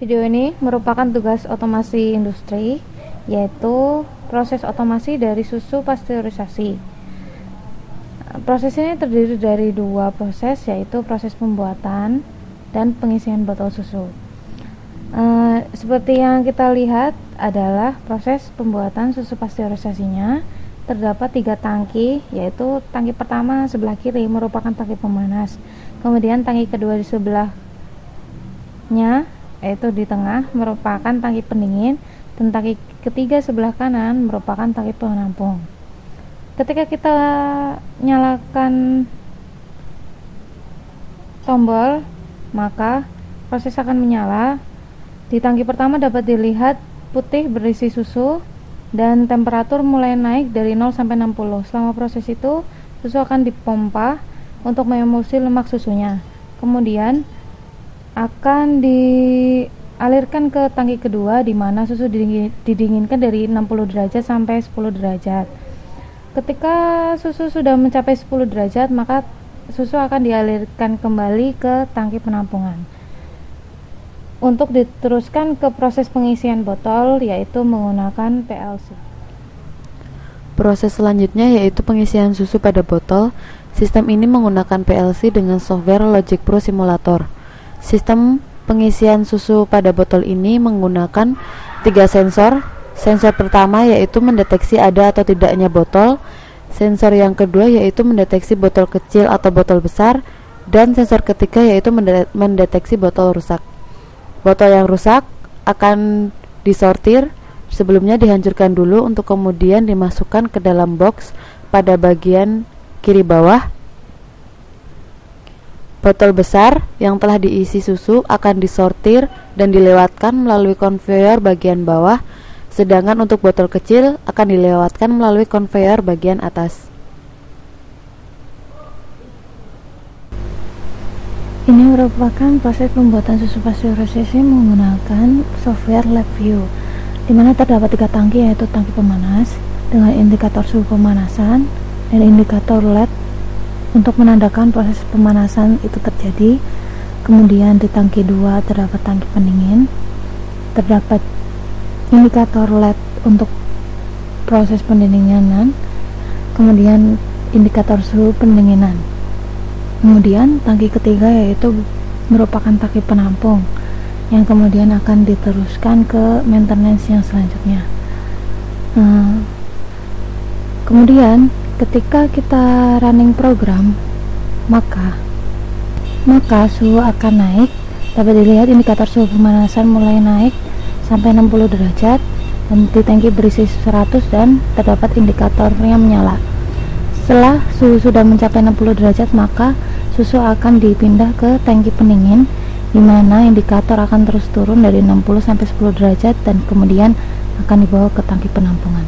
Video ini merupakan tugas otomasi industri, yaitu proses otomasi dari susu pasteurisasi. Proses ini terdiri dari dua proses, yaitu proses pembuatan dan pengisian botol susu. Seperti yang kita lihat adalah proses pembuatan susu pasteurisasinya. Terdapat 3 tangki, yaitu tangki pertama sebelah kiri merupakan tangki pemanas, kemudian tangki kedua di sebelahnya, yaitu di tengah, merupakan tangki pendingin, dan tangki ketiga sebelah kanan merupakan tangki penampung. Ketika kita nyalakan tombol, maka proses akan menyala. Di tangki pertama dapat dilihat putih berisi susu dan temperatur mulai naik dari 0 sampai 60. Selama proses itu, susu akan dipompa untuk memulsi lemak susunya. Kemudian akan dialirkan ke tangki kedua, di mana susu didinginkan dari 60 derajat sampai 10 derajat. Ketika susu sudah mencapai 10 derajat, maka susu akan dialirkan kembali ke tangki penampungan untuk diteruskan ke proses pengisian botol, yaitu menggunakan PLC. Proses selanjutnya yaitu pengisian susu pada botol. Sistem ini menggunakan PLC dengan software Logic Pro Simulator. Sistem pengisian susu pada botol ini menggunakan 3 sensor. Sensor pertama yaitu mendeteksi ada atau tidaknya botol. Sensor yang kedua yaitu mendeteksi botol kecil atau botol besar. Dan sensor ketiga yaitu mendeteksi botol rusak. Botol yang rusak akan disortir, sebelumnya dihancurkan dulu untuk kemudian dimasukkan ke dalam box pada bagian kiri bawah. Botol besar yang telah diisi susu akan disortir dan dilewatkan melalui konveyor bagian bawah, sedangkan untuk botol kecil akan dilewatkan melalui konveyor bagian atas. Ini merupakan proses pembuatan susu pasteurisasi menggunakan software LabVIEW, di mana terdapat 3 tangki, yaitu tangki pemanas dengan indikator suhu pemanasan dan indikator LED untuk menandakan proses pemanasan itu terjadi. Kemudian di tangki 2 terdapat tangki pendingin, terdapat indikator LED untuk proses pendinginan, kemudian indikator suhu pendinginan. Kemudian tangki ketiga yaitu merupakan tangki penampung yang kemudian akan diteruskan ke maintenance yang selanjutnya. Kemudian ketika kita running program, maka suhu akan naik. Dapat dilihat indikator suhu pemanasan mulai naik sampai 60 derajat dan di tangki berisi 100 dan terdapat indikator yang menyala. Setelah suhu sudah mencapai 60 derajat, maka susu akan dipindah ke tangki pendingin, di mana indikator akan terus turun dari 60 sampai 10 derajat dan kemudian akan dibawa ke tangki penampungan.